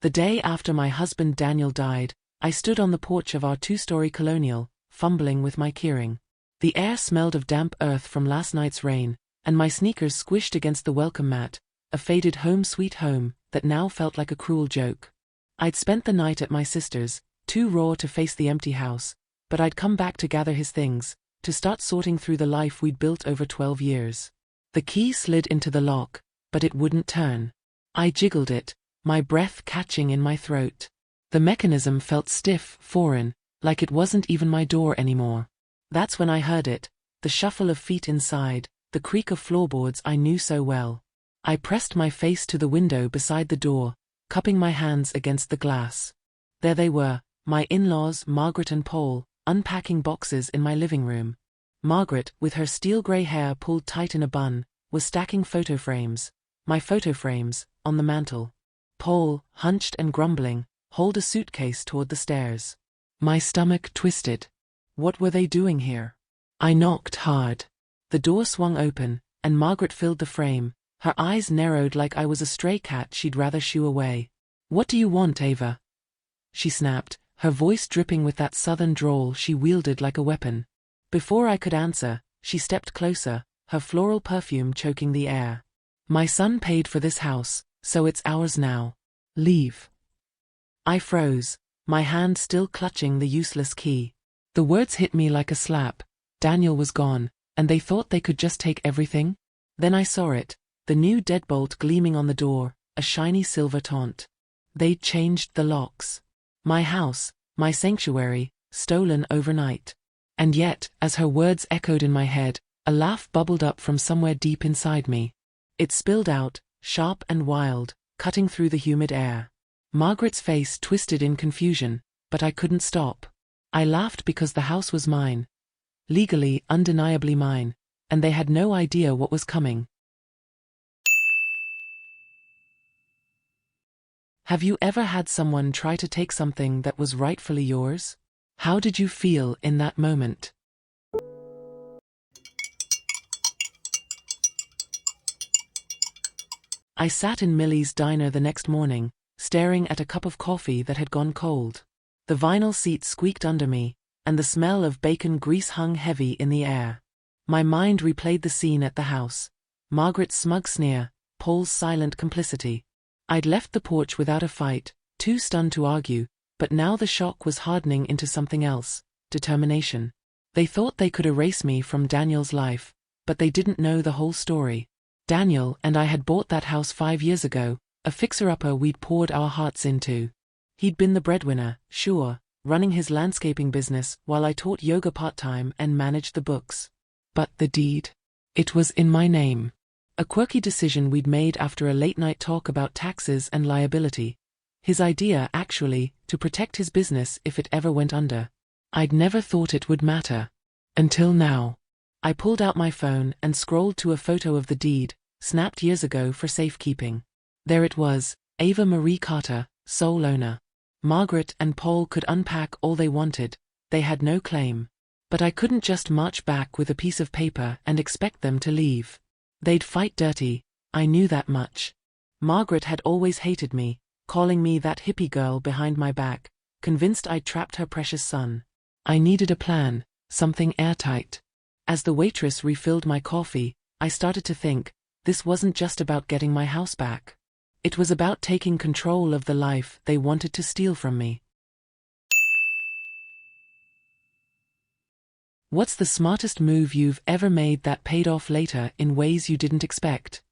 The day after my husband Daniel died, I stood on the porch of our two-story colonial, fumbling with my keyring. The air smelled of damp earth from last night's rain, and my sneakers squished against the welcome mat, a faded home sweet home that now felt like a cruel joke. I'd spent the night at my sister's, too raw to face the empty house, but I'd come back to gather his things, to start sorting through the life we'd built over 12 years. The key slid into the lock, but it wouldn't turn. I jiggled it, my breath catching in my throat. The mechanism felt stiff, foreign, like it wasn't even my door anymore. That's when I heard it, the shuffle of feet inside, the creak of floorboards I knew so well. I pressed my face to the window beside the door, cupping my hands against the glass. There they were, my in-laws Margaret and Paul, unpacking boxes in my living room. Margaret, with her steel-grey hair pulled tight in a bun, was stacking photo frames, my photo frames, on the mantel. Paul, hunched and grumbling, hauled a suitcase toward the stairs. My stomach twisted. What were they doing here? I knocked hard. The door swung open, and Margaret filled the frame, her eyes narrowed like I was a stray cat she'd rather shoo away. "What do you want, Ava?" she snapped, her voice dripping with that southern drawl she wielded like a weapon. Before I could answer, she stepped closer, her floral perfume choking the air. "My son paid for this house, so it's ours now. Leave." I froze, my hand still clutching the useless key. The words hit me like a slap. Daniel was gone, and they thought they could just take everything? Then I saw it, the new deadbolt gleaming on the door, a shiny silver taunt. They'd changed the locks. My house, my sanctuary, stolen overnight. And yet, as her words echoed in my head, a laugh bubbled up from somewhere deep inside me. It spilled out, sharp and wild, cutting through the humid air. Margaret's face twisted in confusion, but I couldn't stop. I laughed because the house was mine. Legally, undeniably mine, and they had no idea what was coming. Have you ever had someone try to take something that was rightfully yours? How did you feel in that moment? I sat in Millie's diner the next morning, staring at a cup of coffee that had gone cold. The vinyl seat squeaked under me, and the smell of bacon grease hung heavy in the air. My mind replayed the scene at the house. Margaret's smug sneer, Paul's silent complicity. I'd left the porch without a fight, too stunned to argue, but now the shock was hardening into something else, determination. They thought they could erase me from Daniel's life, but they didn't know the whole story. Daniel and I had bought that house 5 years ago, a fixer-upper we'd poured our hearts into. He'd been the breadwinner, sure, running his landscaping business while I taught yoga part-time and managed the books. But the deed? It was in my name. A quirky decision we'd made after a late-night talk about taxes and liability. His idea, actually, to protect his business if it ever went under. I'd never thought it would matter. Until now. I pulled out my phone and scrolled to a photo of the deed, snapped years ago for safekeeping. There it was, Ava Marie Carter, sole owner. Margaret and Paul could unpack all they wanted, they had no claim. But I couldn't just march back with a piece of paper and expect them to leave. They'd fight dirty, I knew that much. Margaret had always hated me, calling me that hippie girl behind my back, convinced I'd trapped her precious son. I needed a plan, something airtight. As the waitress refilled my coffee, I started to think, this wasn't just about getting my house back. It was about taking control of the life they wanted to steal from me. What's the smartest move you've ever made that paid off later in ways you didn't expect?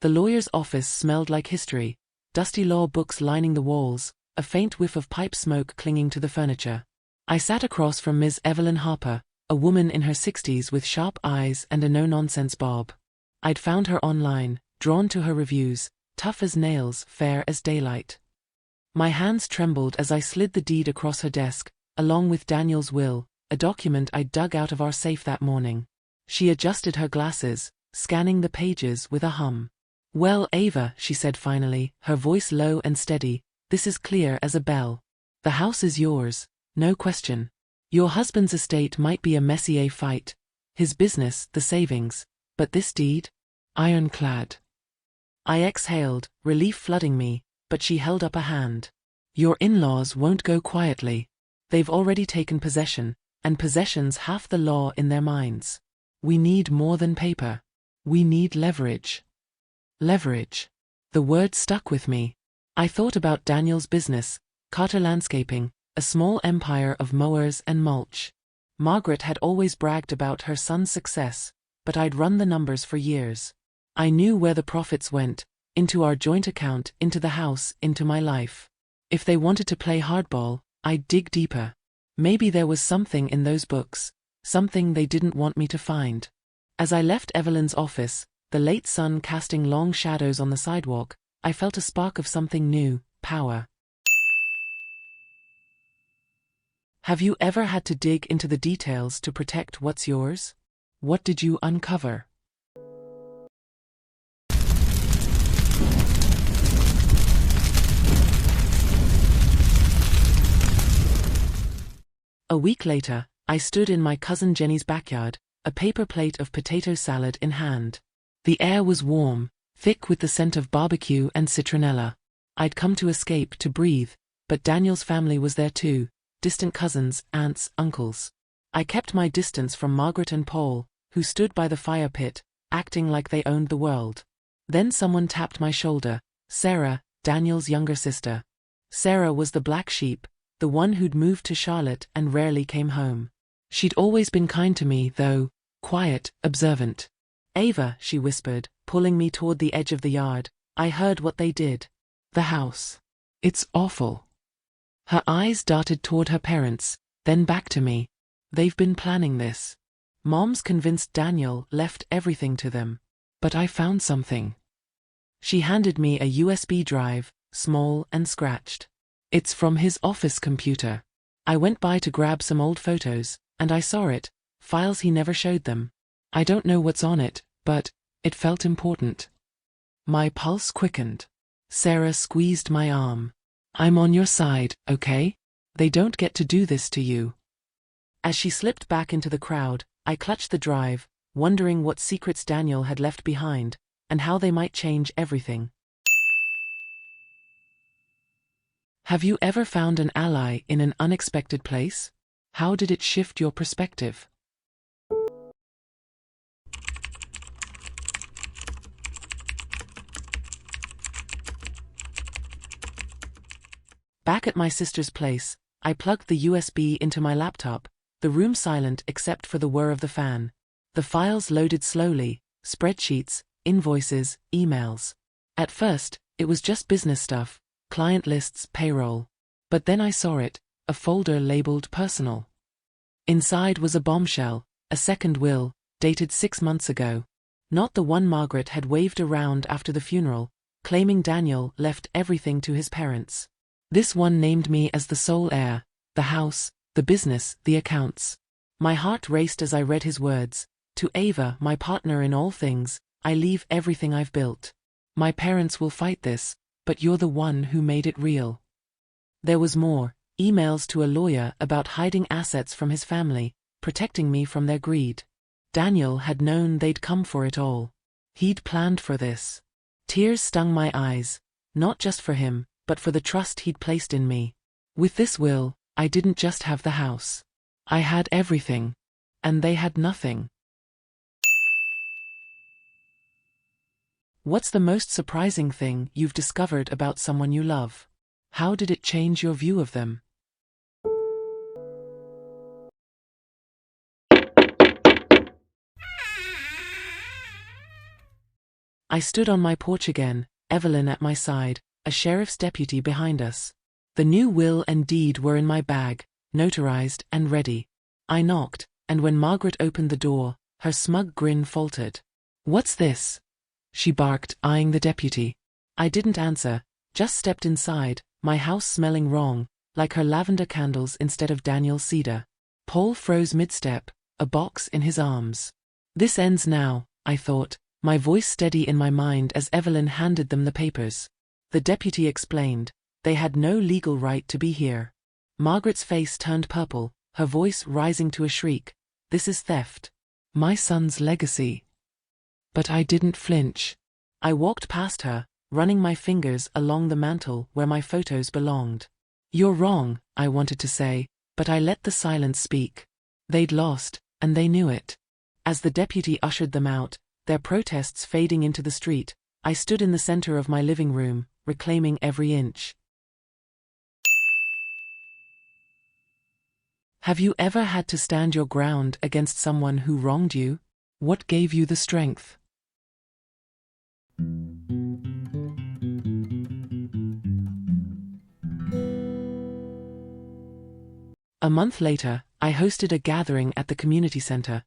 The lawyer's office smelled like history, dusty law books lining the walls, a faint whiff of pipe smoke clinging to the furniture. I sat across from Ms. Evelyn Harper, a woman in her 60s with sharp eyes and a no-nonsense bob. I'd found her online, drawn to her reviews, tough as nails, fair as daylight. My hands trembled as I slid the deed across her desk, along with Daniel's will, a document I'd dug out of our safe that morning. She adjusted her glasses, scanning the pages with a hum. "Well, Ava," she said finally, her voice low and steady, "this is clear as a bell. The house is yours, no question. Your husband's estate might be a Messier fight, his business, the savings, but this deed? Ironclad. I exhaled, relief flooding me, but she held up a hand. Your in-laws won't go quietly. They've already taken possession, and possession's half the law in their minds. We need more than paper. We need leverage. Leverage. The word stuck with me. I thought about Daniel's business, Carter Landscaping, a small empire of mowers and mulch. Margaret had always bragged about her son's success, but I'd run the numbers for years. I knew where the profits went, into our joint account, into the house, into my life. If they wanted to play hardball, I'd dig deeper. Maybe there was something in those books, something they didn't want me to find. As I left Evelyn's office, the late sun casting long shadows on the sidewalk, I felt a spark of something new, power. Have you ever had to dig into the details to protect what's yours? What did you uncover? A week later, I stood in my cousin Jenny's backyard, a paper plate of potato salad in hand. The air was warm, thick with the scent of barbecue and citronella. I'd come to escape, to breathe, but Daniel's family was there too, distant cousins, aunts, uncles. I kept my distance from Margaret and Paul, who stood by the fire pit, acting like they owned the world. Then someone tapped my shoulder. Sarah, Daniel's younger sister. Sarah was the black sheep, the one who'd moved to Charlotte and rarely came home. She'd always been kind to me, though, quiet, observant. Ava, she whispered, pulling me toward the edge of the yard. I heard what they did. The house. It's awful. Her eyes darted toward her parents, then back to me. They've been planning this. Mom's convinced Daniel left everything to them. But I found something. She handed me a USB drive, small and scratched. It's from his office computer. I went by to grab some old photos, and I saw it, files he never showed them. I don't know what's on it, but it felt important. My pulse quickened. Sarah squeezed my arm. I'm on your side, okay? They don't get to do this to you. As she slipped back into the crowd, I clutched the drive, wondering what secrets Daniel had left behind, and how they might change everything. Have you ever found an ally in an unexpected place? How did it shift your perspective? Back at my sister's place, I plugged the USB into my laptop, the room silent except for the whir of the fan. The files loaded slowly, spreadsheets, invoices, emails. At first, it was just business stuff, client lists, payroll. But then I saw it, a folder labeled personal. Inside was a bombshell, a second will, dated 6 months ago. Not the one Margaret had waved around after the funeral, claiming Daniel left everything to his parents. This one named me as the sole heir, the house, the business, the accounts. My heart raced as I read his words. To Ava, my partner in all things, I leave everything I've built. My parents will fight this, but you're the one who made it real. There was more, emails to a lawyer about hiding assets from his family, protecting me from their greed. Daniel had known they'd come for it all. He'd planned for this. Tears stung my eyes, not just for him, but for the trust he'd placed in me. With this will, I didn't just have the house. I had everything. And they had nothing. What's the most surprising thing you've discovered about someone you love? How did it change your view of them? I stood on my porch again, Evelyn at my side, a sheriff's deputy behind us. The new will and deed were in my bag, notarized and ready. I knocked, and when Margaret opened the door, her smug grin faltered. "What's this?" she barked, eyeing the deputy. I didn't answer, just stepped inside, my house smelling wrong, like her lavender candles instead of Daniel's cedar. Paul froze mid-step, a box in his arms. This ends now, I thought, my voice steady in my mind as Evelyn handed them the papers. The deputy explained, they had no legal right to be here. Margaret's face turned purple, her voice rising to a shriek. This is theft. My son's legacy. But I didn't flinch. I walked past her, running my fingers along the mantel where my photos belonged. "You're wrong," I wanted to say, but I let the silence speak. They'd lost, and they knew it. As the deputy ushered them out, their protests fading into the street, I stood in the center of my living room, reclaiming every inch. Have you ever had to stand your ground against someone who wronged you? What gave you the strength? A month later, I hosted a gathering at the community center.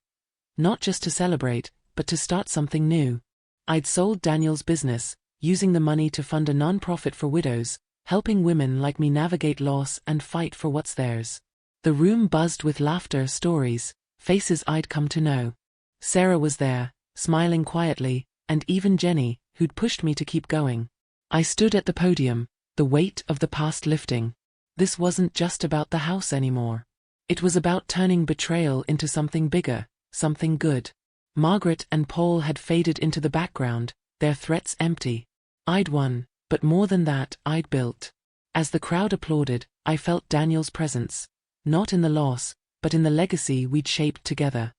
Not just to celebrate, but to start something new. I'd sold Daniel's business, using the money to fund a non-profit for widows, helping women like me navigate loss and fight for what's theirs. The room buzzed with laughter, stories, faces I'd come to know. Sarah was there, smiling quietly, and even Jenny, who'd pushed me to keep going. I stood at the podium, the weight of the past lifting. This wasn't just about the house anymore. It was about turning betrayal into something bigger, something good. Margaret and Paul had faded into the background, their threats empty. I'd won, but more than that, I'd built. As the crowd applauded, I felt Daniel's presence. Not in the loss, but in the legacy we'd shaped together.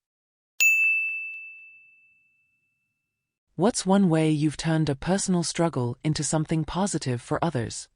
What's one way you've turned a personal struggle into something positive for others?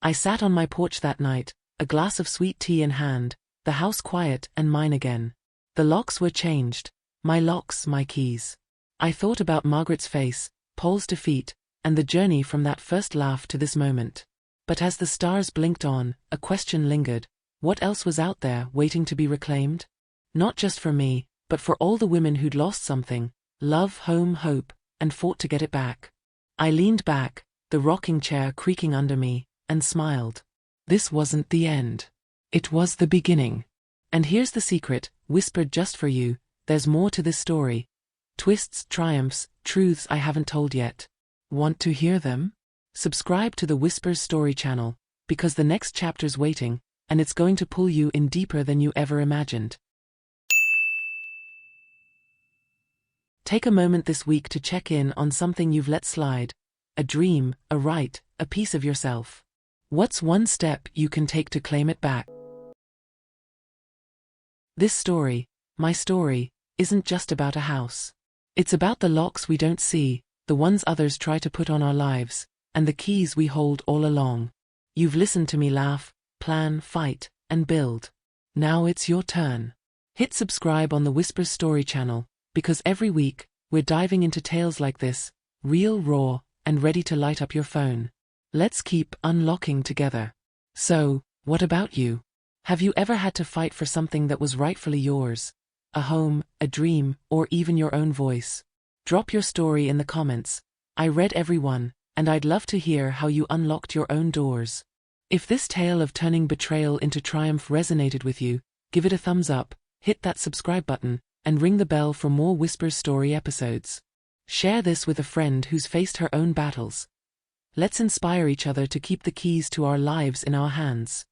I sat on my porch that night, a glass of sweet tea in hand, the house quiet and mine again. The locks were changed, my locks, my keys. I thought about Margaret's face, Paul's defeat, and the journey from that first laugh to this moment. But as the stars blinked on, a question lingered. What else was out there waiting to be reclaimed? Not just for me, but for all the women who'd lost something, love, home, hope, and fought to get it back. I leaned back, the rocking chair creaking under me, and smiled. This wasn't the end. It was the beginning. And here's the secret, whispered just for you, there's more to this story. Twists, triumphs, truths I haven't told yet. Want to hear them? Subscribe to the Whispers Story channel, because the next chapter's waiting, and it's going to pull you in deeper than you ever imagined. Take a moment this week to check in on something you've let slide. A dream, a right, a piece of yourself. What's one step you can take to claim it back? This story, my story, isn't just about a house. It's about the locks we don't see, the ones others try to put on our lives, and the keys we hold all along. You've listened to me laugh, plan, fight, and build. Now it's your turn. Hit subscribe on the Whispers Story channel, because every week, we're diving into tales like this, real, raw, and ready to light up your phone. Let's keep unlocking together. So, what about you? Have you ever had to fight for something that was rightfully yours? A home, a dream, or even your own voice? Drop your story in the comments. I read every one, and I'd love to hear how you unlocked your own doors. If this tale of turning betrayal into triumph resonated with you, give it a thumbs up, hit that subscribe button, and ring the bell for more Whispers Story episodes. Share this with a friend who's faced her own battles. Let's inspire each other to keep the keys to our lives in our hands.